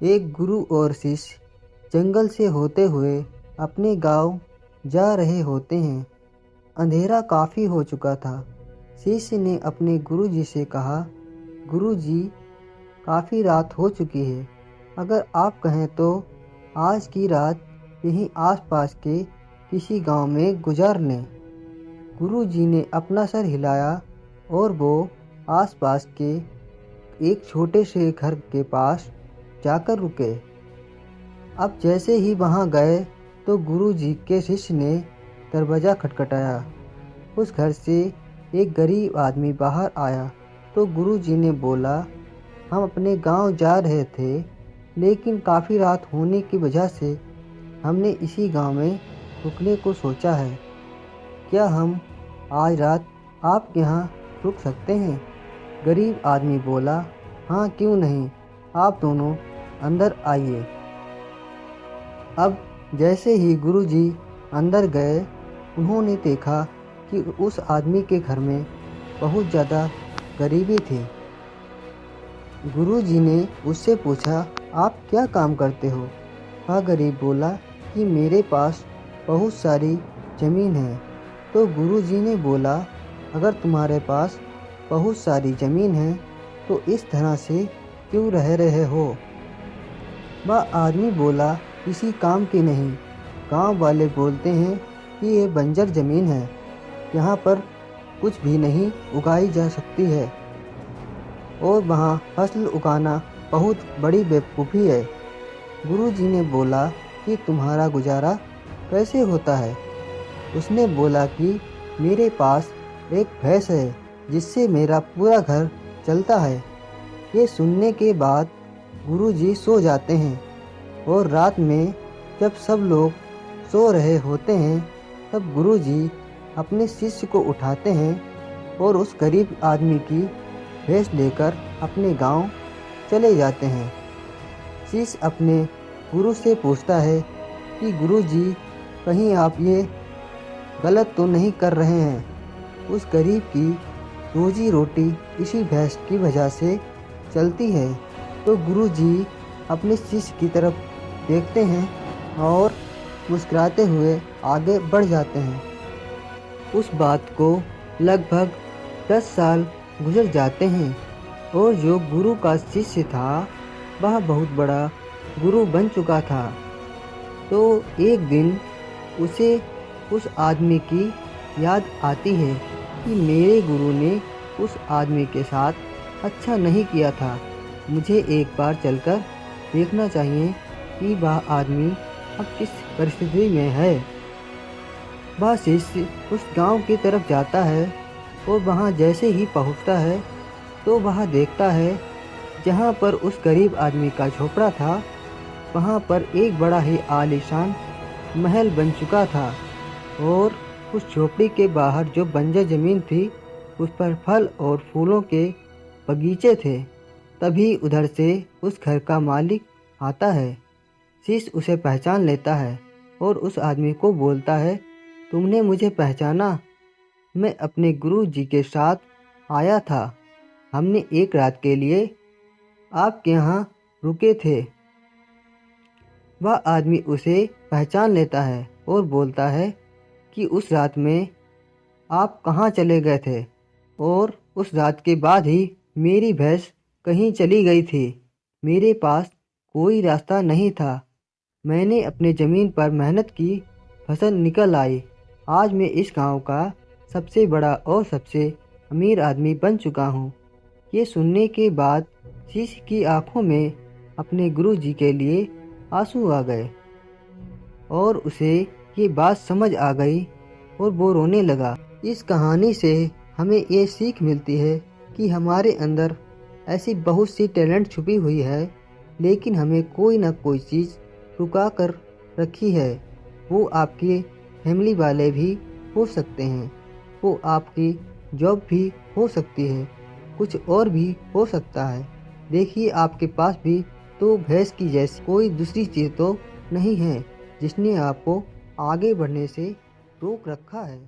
एक गुरु और शिष्य जंगल से होते हुए अपने गांव जा रहे होते हैं। अंधेरा काफ़ी हो चुका था। शिष्य ने अपने गुरु जी से कहा, गुरु जी, काफ़ी रात हो चुकी है। अगर आप कहें तो आज की रात यहीं आसपास के किसी गांव में गुजार लें। गुरु जी ने अपना सर हिलाया और वो आसपास के एक छोटे से घर के पास जाकर रुके। अब जैसे ही वहां गए तो गुरु जी के शिष्य ने दरवाज़ा खटखटाया। उस घर से एक गरीब आदमी बाहर आया तो गुरु जी ने बोला, हम अपने गांव जा रहे थे, लेकिन काफ़ी रात होने की वजह से हमने इसी गांव में रुकने को सोचा है। क्या हम आज रात आपके यहाँ रुक सकते हैं? गरीब आदमी बोला, हाँ क्यों नहीं, आप दोनों अंदर आइए। अब जैसे ही गुरुजी अंदर गए, उन्होंने देखा कि उस आदमी के घर में बहुत ज़्यादा गरीबी थी। गुरुजी ने उससे पूछा, आप क्या काम करते हो? वह गरीब बोला कि मेरे पास बहुत सारी ज़मीन है। तो गुरुजी ने बोला, अगर तुम्हारे पास बहुत सारी ज़मीन है तो इस तरह से क्यों रह रहे हो? वह आदमी बोला, किसी काम की नहीं। गांव वाले बोलते हैं कि ये बंजर ज़मीन है, यहाँ पर कुछ भी नहीं उगाई जा सकती है और वहाँ फसल उगाना बहुत बड़ी बेवकूफ़ी है। गुरुजी ने बोला कि तुम्हारा गुजारा कैसे होता है? उसने बोला कि मेरे पास एक भैंस है जिससे मेरा पूरा घर चलता है। ये सुनने के बाद गुरुजी सो जाते हैं और रात में जब सब लोग सो रहे होते हैं तब गुरुजी अपने शिष्य को उठाते हैं और उस गरीब आदमी की भैंस लेकर अपने गांव चले जाते हैं। शिष्य अपने गुरु से पूछता है कि गुरुजी, कहीं आप ये गलत तो नहीं कर रहे हैं? उस गरीब की रोजी रोटी इसी भैंस की वजह से चलती है। तो गुरुजी अपने शिष्य की तरफ देखते हैं और मुस्कुराते हुए आगे बढ़ जाते हैं। उस बात को लगभग 10 साल गुजर जाते हैं और जो गुरु का शिष्य था वह बहुत बड़ा गुरु बन चुका था। तो एक दिन उसे उस आदमी की याद आती है कि मेरे गुरु ने उस आदमी के साथ अच्छा नहीं किया था। मुझे एक बार चलकर देखना चाहिए कि वह आदमी अब किस परिस्थिति में है। वह शिष्य उस गांव की तरफ जाता है और वहां जैसे ही पहुंचता है तो वह देखता है जहां पर उस गरीब आदमी का झोपड़ा था, वहां पर एक बड़ा ही आलीशान महल बन चुका था और उस झोपड़ी के बाहर जो बंजर ज़मीन थी उस पर फल और फूलों के बगीचे थे। तभी उधर से उस घर का मालिक आता है। शिष्य उसे पहचान लेता है और उस आदमी को बोलता है, तुमने मुझे पहचाना? मैं अपने गुरु जी के साथ आया था। हमने एक रात के लिए आपके यहाँ रुके थे। वह आदमी उसे पहचान लेता है और बोलता है कि उस रात में आप कहाँ चले गए थे और उस रात के बाद ही मेरी भैंस कहीं चली गई थी। मेरे पास कोई रास्ता नहीं था। मैंने अपने ज़मीन पर मेहनत की, फसल निकल आई। आज मैं इस गांव का सबसे बड़ा और सबसे अमीर आदमी बन चुका हूँ। ये सुनने के बाद शिष्य की आंखों में अपने गुरु जी के लिए आंसू आ गए और उसे ये बात समझ आ गई और वो रोने लगा। इस कहानी से हमें ये सीख मिलती है कि हमारे अंदर ऐसी बहुत सी टैलेंट छुपी हुई है, लेकिन हमें कोई ना कोई चीज़ रुका कर रखी है। वो आपके फैमिली वाले भी हो सकते हैं, वो आपकी जॉब भी हो सकती है, कुछ और भी हो सकता है। देखिए, आपके पास भी तो भैंस की जैसी कोई दूसरी चीज़ तो नहीं है जिसने आपको आगे बढ़ने से रोक रखा है।